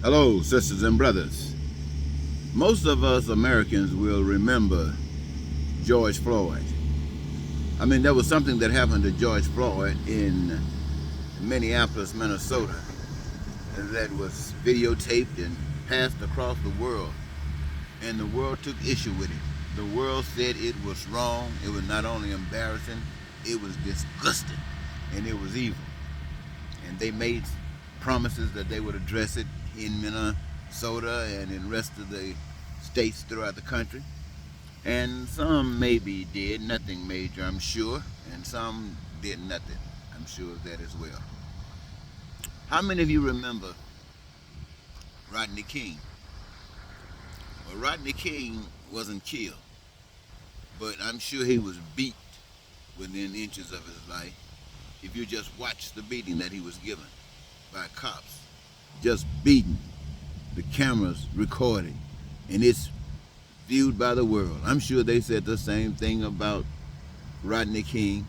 Hello, sisters and brothers. Most of us Americans will remember George Floyd. I mean, there was something that happened to George Floyd in Minneapolis, Minnesota, that was videotaped and passed across the world, and the world took issue with it. The world said it was wrong, it was not only embarrassing, it was disgusting, and it was evil. And they made promises that they would address it in Minnesota and in the rest of the states throughout the country. And some maybe did nothing major, I'm sure, and some did nothing. I'm sure of that as well. How many of you remember Rodney King? Well, Rodney King wasn't killed, but I'm sure he was beat within inches of his life. If you just watch the beating that he was given by cops, just beaten, the cameras recording, and it's viewed by the world. I'm sure they said the same thing about Rodney King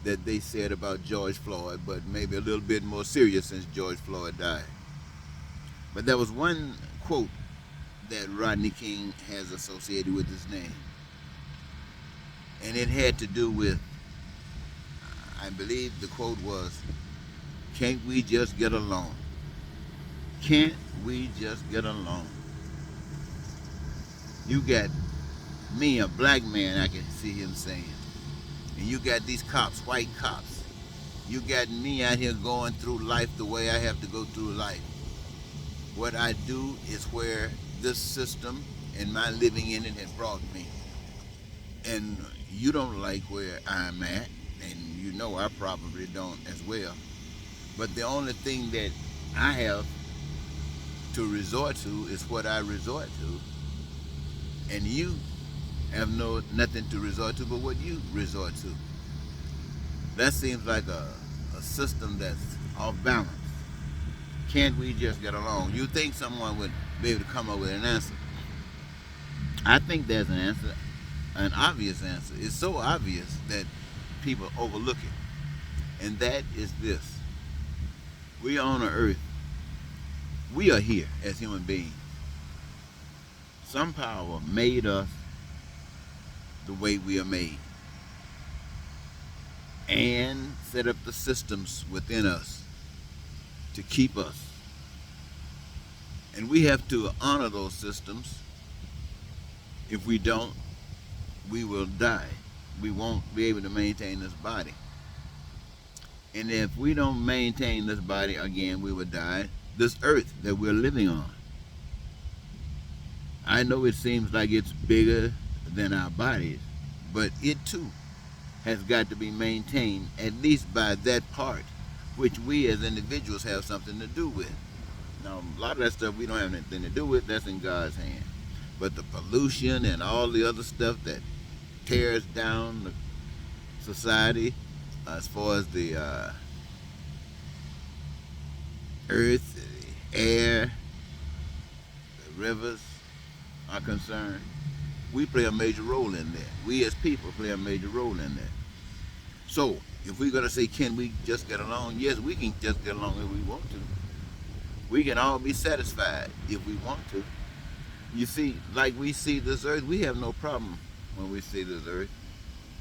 that they said about George Floyd, but maybe a little bit more serious since George Floyd died. But there was one quote that Rodney King has associated with his name, and it had to do with, I believe the quote was, "Can't we just get along? Can't we just get along?" You got me, a black man, I can see him saying. And you got these cops, white cops. You got me out here going through life the way I have to go through life. What I do is where this system and my living in it has brought me. And you don't like where I'm at, and you know I probably don't as well. But the only thing that I have to resort to is what I resort to, and you have nothing to resort to but what you resort to. That seems like a system that's off balance. Can't we just get along? You think someone would be able to come up with an answer? I think there's an answer, an obvious answer. It's so obvious that people overlook it. And that is this. We are on an earth. We are here as human beings. Some power made us the way we are made and set up the systems within us to keep us. And we have to honor those systems. If we don't, we will die. We won't be able to maintain this body. And if we don't maintain this body, again, we will die. This earth that we're living on. I know it seems like it's bigger than our bodies, but it too has got to be maintained, at least by that part, which we as individuals have something to do with. Now, a lot of that stuff we don't have anything to do with, that's in God's hand. But the pollution and all the other stuff that tears down the society, as far as the earth, the air, the rivers are concerned, we play a major role in that. We as people play a major role in that. So, if we're going to say, can we just get along? Yes, we can just get along if we want to. We can all be satisfied if we want to. You see, like we see this earth, we have no problem when we see this earth.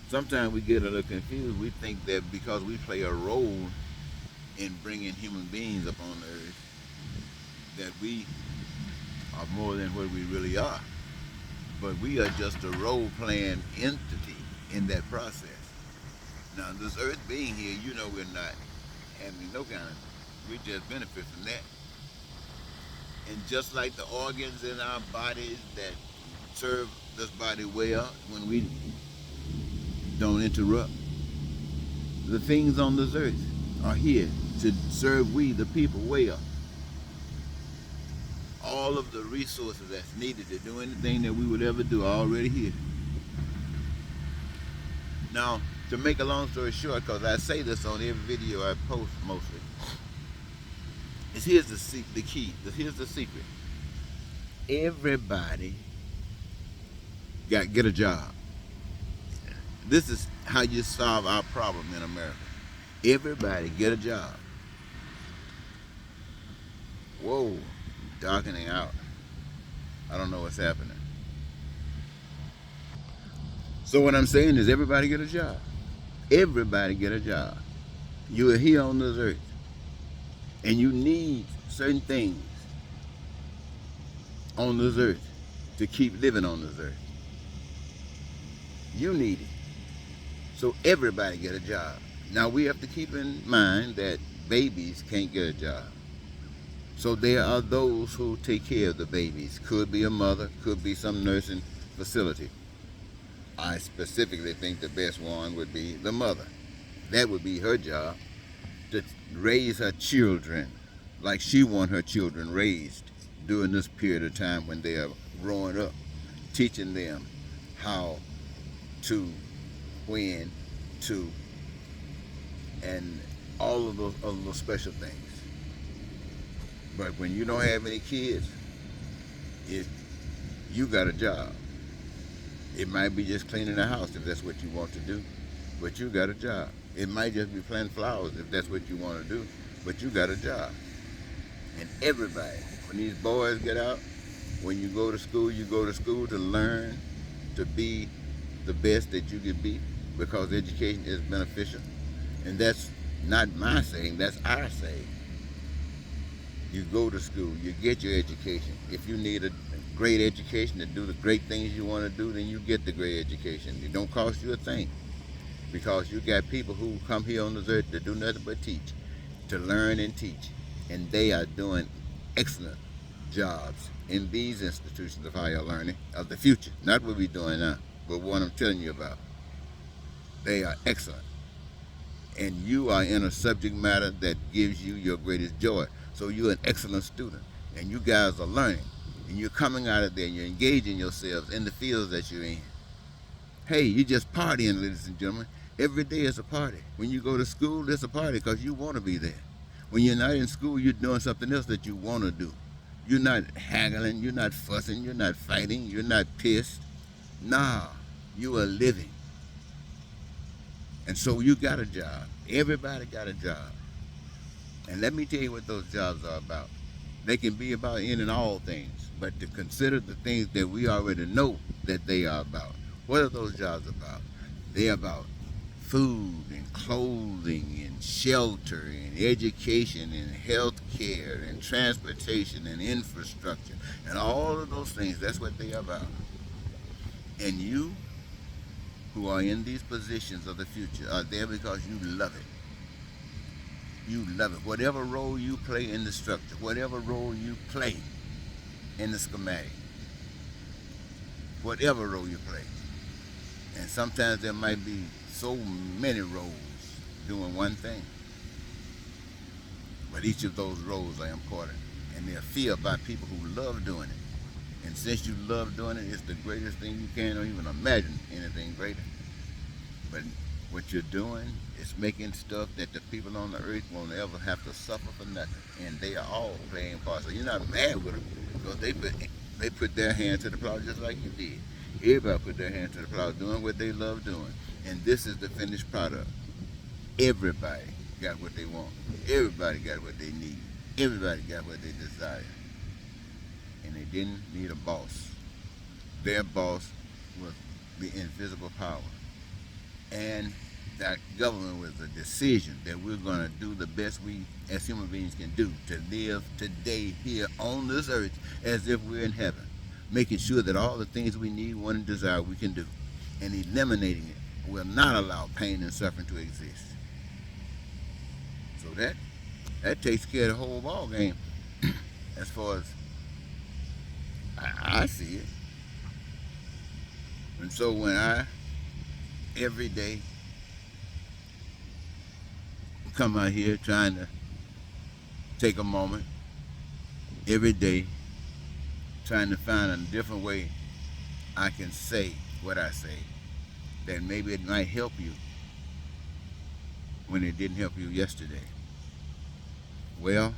Sometimes we get a little confused. We think that because we play a role in bringing human beings upon the earth, that we are more than what we really are. But we are just a role-playing entity in that process. Now, this earth being here, you know we're not having no kind of, we just benefit from that. And just like the organs in our bodies that serve this body well when we don't interrupt, the things on this earth are here to serve we, the people, well. All of the resources that's needed to do anything that we would ever do are already here. Now, to make a long story short, because I say this on every video I post mostly, is here's the key. Here's the secret. Everybody get a job. This is how you solve our problem in America. Everybody get a job. Whoa. darkening out. I don't know what's happening. So what I'm saying is everybody get a job. Everybody get a job. You are here on this earth and you need certain things on this earth to keep living on this earth. You need it. So everybody get a job. Now we have to keep in mind that babies can't get a job. So there are those who take care of the babies. Could be a mother, could be some nursing facility. I specifically think the best one would be the mother. That would be her job, to raise her children like she wants her children raised during this period of time when they are growing up, teaching them how to, when to, and all of those special things. But when you don't have any kids, you got a job. It might be just cleaning the house if that's what you want to do, but you got a job. It might just be planting flowers if that's what you want to do, but you got a job. And everybody, when these boys get out, when you go to school to learn to be the best that you can be, because education is beneficial. And that's not my saying, that's our saying. You go to school, you get your education. If you need a great education to do the great things you want to do, then you get the great education. It don't cost you a thing, because you got people who come here on this earth to do nothing but teach, to learn and teach. And they are doing excellent jobs in these institutions of higher learning of the future. Not what we're doing now, but what I'm telling you about. They are excellent. And you are in a subject matter that gives you your greatest joy. So you're an excellent student, and you guys are learning, and you're coming out of there, and you're engaging yourselves in the fields that you're in. Hey, you're just partying, ladies and gentlemen. Every day is a party. When you go to school, it's a party because you want to be there. When you're not in school, you're doing something else that you want to do. You're not haggling, you're not fussing, you're not fighting, you're not pissed. Nah, you are living. And so you got a job. Everybody got a job. And let me tell you what those jobs are about. They can be about any and all things, but to consider the things that we already know that they are about. What are those jobs about? They're about food and clothing and shelter and education and health care and transportation and infrastructure and all of those things. That's what they are about. And you who are in these positions of the future are there because you love it. You love it. Whatever role you play in the structure, whatever role you play in the schematic, whatever role you play. And sometimes there might be so many roles doing one thing. But each of those roles are important. And they're filled by people who love doing it. And since you love doing it, it's the greatest thing you can, or even imagine anything greater. But what you're doing is making stuff that the people on the earth won't ever have to suffer for nothing. And they are all playing parts. So you're not mad with them, because they put their hand to the plow just like you did. Everybody put their hand to the plow doing what they love doing. And this is the finished product. Everybody got what they want. Everybody got what they need. Everybody got what they desire. And they didn't need a boss. Their boss was the invisible power. And that government was a decision that we're going to do the best we as human beings can do to live today here on this earth as if we're in heaven, making sure that all the things we need, want, and desire we can do, and eliminating it will not allow pain and suffering to exist. So that takes care of the whole ball game as far as I see it. And so when I every day come out here trying to take a moment every day, trying to find a different way I can say what I say, that maybe it might help you when it didn't help you yesterday. Well,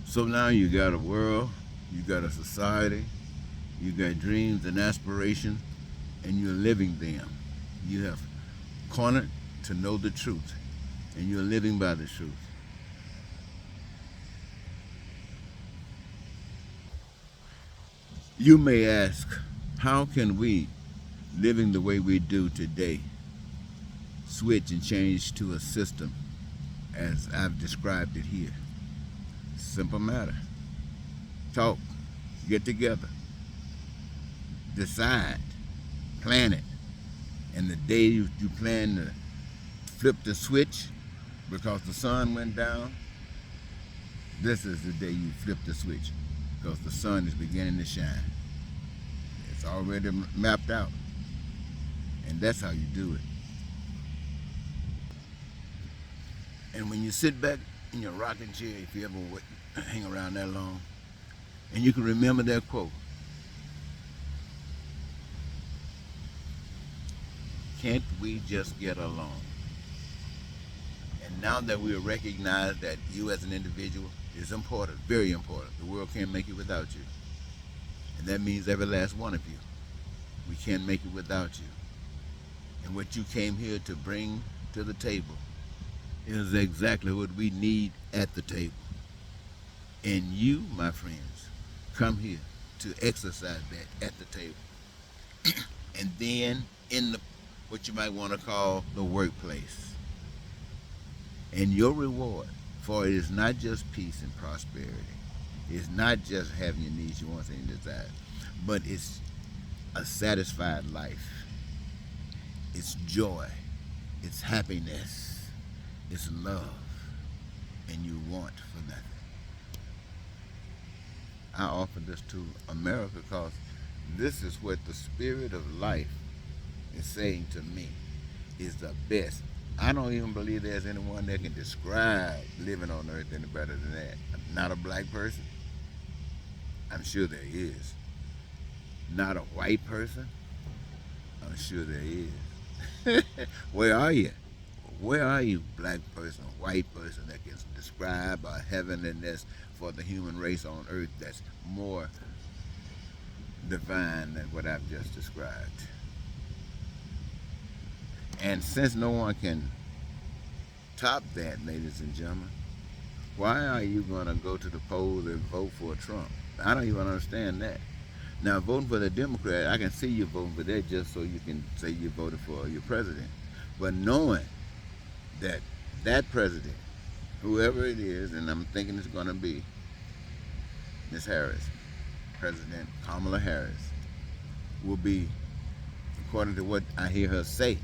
so now you got a world, you got a society, you got dreams and aspirations, and you're living them. You have cornered to know the truth, and you're living by the truth. You may ask, how can we, living the way we do today, switch and change to a system as I've described it here? Simple matter. Talk, get together, decide, plan it. And the day you plan to flip the switch because the sun went down, this is the day you flip the switch because the sun is beginning to shine. It's already mapped out. And that's how you do it. And when you sit back in your rocking chair, if you ever hang around that long, and you can remember that quote, can't we just get along? And now that we recognize that you as an individual is important, very important, the world can't make it without you. And that means every last one of you. We can't make it without you. And what you came here to bring to the table is exactly what we need at the table. And you, my friends, come here to exercise that at the table. And then in the what you might want to call the workplace. And your reward for it is not just peace and prosperity. It's not just having your needs, your wants, and your desires, but it's a satisfied life. It's joy. It's happiness. It's love. And you want for nothing. I offer this to America because this is what the spirit of life is saying to me is the best. I don't even believe there's anyone that can describe living on earth any better than that. Not a black person. I'm sure there is. Not a white person. I'm sure there is. Where are you? Where are you, black person, white person, that can describe a heavenliness for the human race on earth that's more divine than what I've just described? And since no one can top that, ladies and gentlemen, why are you going to go to the polls and vote for Trump? I don't even understand that. Now, voting for the Democrat, I can see you voting for that just so you can say you voted for your president. But knowing that that president, whoever it is, and I'm thinking it's going to be Ms. Harris, President Kamala Harris, will be, according to what I hear her say,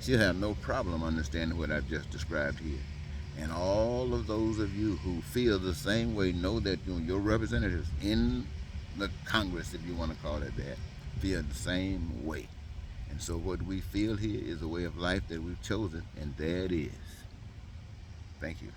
she'll have no problem understanding what I've just described here. And all of those of you who feel the same way know that your representatives in the Congress, if you want to call it that, feel the same way. And so what we feel here is a way of life that we've chosen, and there it is. Thank you.